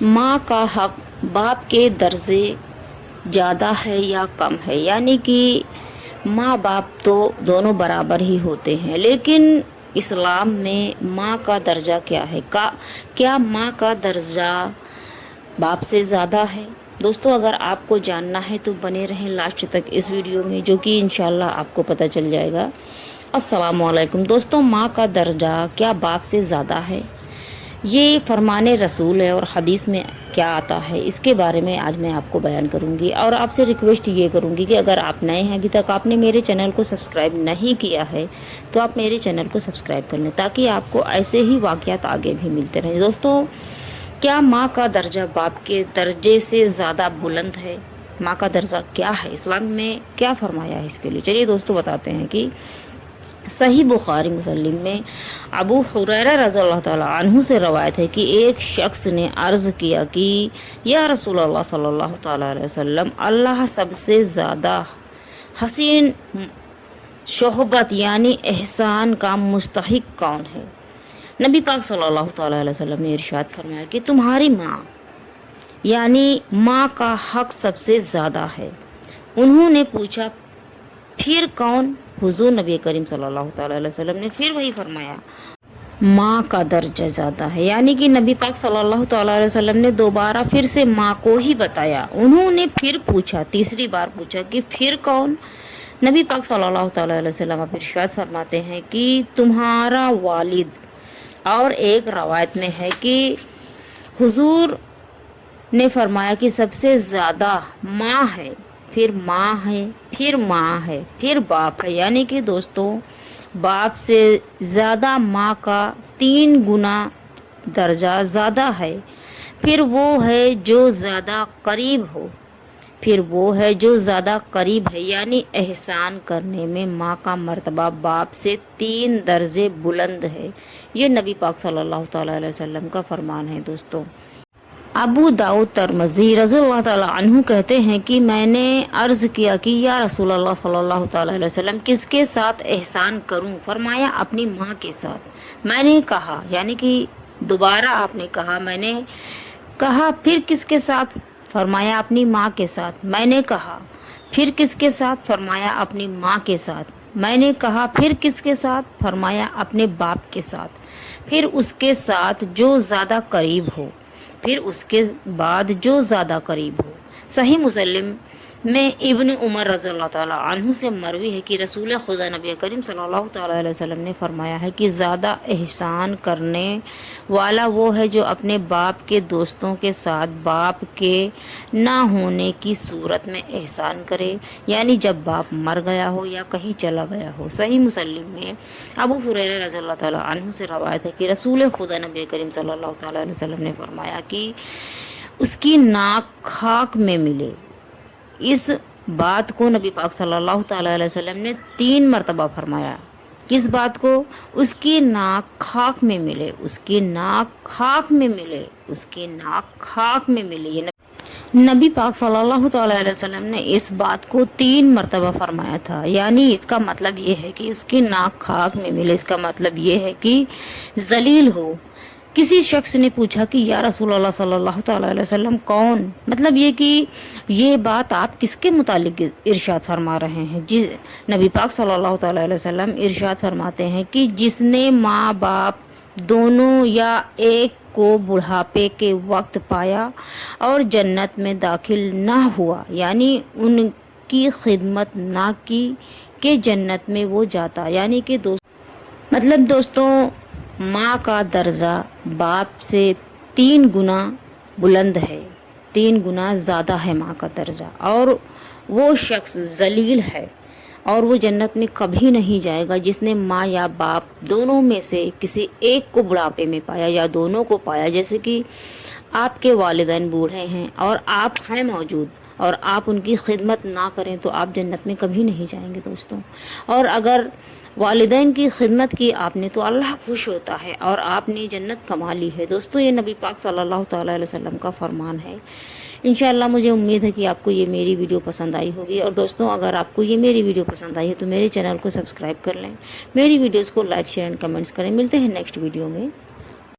माँ का हक बाप के दर्जे ज़्यादा है या कम है, यानी कि माँ बाप तो दोनों बराबर ही होते हैं, लेकिन इस्लाम में माँ का दर्जा क्या है? क्या माँ का दर्जा बाप से ज़्यादा है? दोस्तों, अगर आपको जानना है तो बने रहें लास्ट तक इस वीडियो में, जो कि इंशाल्लाह आपको पता चल जाएगा। अस्सलाम वालेकुम दोस्तों, माँ का दर्जा क्या बाप से ज़्यादा है? ये फरमाने रसूल है और हदीस में क्या आता है, इसके बारे में आज मैं आपको बयान करूंगी। और आपसे रिक्वेस्ट ये करूंगी कि अगर आप नए हैं, अभी तक आपने मेरे चैनल को सब्सक्राइब नहीं किया है, तो आप मेरे चैनल को सब्सक्राइब कर लें, ताकि आपको ऐसे ही वाक़यात आगे भी मिलते रहें। दोस्तों, क्या माँ का दर्जा बाप के दर्जे से ज़्यादा बुलंद है? माँ का दर्जा क्या है? इस्लाम में क्या फरमाया है इसके लिए? चलिए दोस्तों, बताते हैं कि सही बुखारी मुसलिम में अबू हुरैरा रज़ियल्लाहु ताला अन्हु से रवायत है कि एक शख्स ने अर्ज़ किया कि या रसूलल्लाह सल्लल्लाहु ताला अलैहि वसल्लम, अल्लाह सबसे ज़्यादा हसीन शोहबत यानी एहसान का मुस्तहिक कौन है? नबी पाक सल्लल्लाहु ताला अलैहि वसल्लम ने इरशाद फरमाया कि तुम्हारी माँ, यानी माँ का हक सबसे ज़्यादा है। उन्होंने पूछा फिर कौन? हुजूर नबी करीम सल्लल्लाहु ताला अलैहि वसल्लम ने फिर वही फरमाया, माँ का दर्जा ज़्यादा है। यानी कि नबी पाक सल्लल्लाहु ताला अलैहि वसल्लम ने दोबारा फिर से माँ को ही बताया। उन्होंने फिर पूछा, तीसरी बार पूछा कि फिर कौन? नबी पाक सल्लल्लाहु ताला अलैहि वसल्लम आप इरशाद फरमाते हैं कि तुम्हारा वालिद। और एक रवायत में है कि हुजूर ने फरमाया कि सबसे ज़्यादा माँ है, फिर माँ है, फिर माँ है, फिर बाप है। यानी कि दोस्तों, बाप से ज़्यादा माँ का 3 गुना दर्जा ज़्यादा है। फिर वो है जो ज़्यादा करीब हो, फिर वो है जो ज़्यादा करीब है। यानी एहसान करने में माँ का मर्तबा बाप से 3 दर्जे बुलंद है। ये नबी पाक सल्लल्लाहु ताला अलैहि वसल्लम का फरमान है। दोस्तों, अबू दाऊद तिरमिज़ी रज़ियल्लाहु ताला अन्हु कहते हैं कि मैंने अर्ज़ किया कि या रसूलल्लाह सल्लल्लाहु ताला अलैहि वसल्लम, किसके साथ एहसान करूं? फरमाया अपनी माँ के साथ। मैंने कहा, यानी कि दोबारा आपने कहा, मैंने कहा फिर किसके साथ? फरमाया अपनी माँ के साथ। मैंने कहा फिर किसके साथ? फरमाया अपनी माँ के साथ। मैंने कहा फिर किसके साथ? फरमाया अपने बाप के साथ। फिर उसके साथ जो ज़्यादा करीब हो, फिर उसके बाद जो ज़्यादा करीब हो। सही मुसलिम में इब्न उमर रज़ियल्लाहु ताला अन्हु से मरवी है कि रसूल खुदा नबी करीम सल्लल्लाहु ताला अलैहि वसल्लम ने फरमाया है कि ज़्यादा एहसान करने वाला वो है जो अपने बाप के दोस्तों के साथ बाप के ना होने की सूरत में एहसान करे, यानी जब बाप मर गया हो या कहीं चला गया हो। सही मुसलिम में अबू हुरैरा रज़ियल्लाहु ताला अन्हु से रवायत है कि रसूल खुदा नबी करीम सल्लल्लाहु ताला अलैहि वसल्लम ने फरमाया कि उसकी नाक खाक में मिले। इस बात को नबी पाक सल्लल्लाहु ताला अलैहि वसल्लम ने 3 मरतबा फरमाया। किस बात को? उसकी नाक खाक में मिले, उसकी नाक खाक में मिले, उसकी नाक खाक में मिले। ये नबी पाक सल्लल्लाहु ताला अलैहि वसल्लम ने इस बात को 3 मरतबा फरमाया था। यानी इसका मतलब ये है कि उसकी नाक खाक में मिले। इसका मतलब ये है कि जलील हो। किसी शख्स ने पूछा कि या रसूलल्लाह सल्लल्लाहु ताला अलैहि वसल्लम, कौन? मतलब ये कि ये बात आप किसके मुतालिक इरशाद फरमा रहे हैं? जिस नबी पाक सल्लल्लाहु ताला अलैहि वसल्लम इरशाद फरमाते हैं कि जिसने माँ बाप दोनों या एक को बुढ़ापे के वक्त पाया और जन्नत में दाखिल ना हुआ, यानी उनकी खिदमत ना की कि जन्नत में वो जाता। यानी कि दोस्तों, माँ का दर्जा बाप से 3 गुना बुलंद है, 3 गुना ज़्यादा है माँ का दर्जा। और वो शख्स जलील है और वो जन्नत में कभी नहीं जाएगा जिसने माँ या बाप दोनों में से किसी एक को बुढ़ापे में पाया या दोनों को पाया। जैसे कि आपके वालिदैन बूढ़े हैं और आप हैं मौजूद और आप उनकी खिदमत ना करें तो आप जन्नत में कभी नहीं जाएंगे दोस्तों। और अगर वालिदैन की खिदमत की आपने तो अल्लाह खुश होता है और आपने जन्नत कमा ली है। दोस्तों, ये नबी पाक सल्लल्लाहु ताला अलैहि वसल्लम का फरमान है। इंशाअल्लाह मुझे उम्मीद है कि आपको ये मेरी वीडियो पसंद आई होगी। और दोस्तों, अगर आपको ये मेरी वीडियो पसंद आई है तो मेरे चैनल को सब्सक्राइब कर लें, मेरी वीडियोज़ को लाइक शेयर एंड कमेंट्स करें। मिलते हैं नेक्स्ट वीडियो में।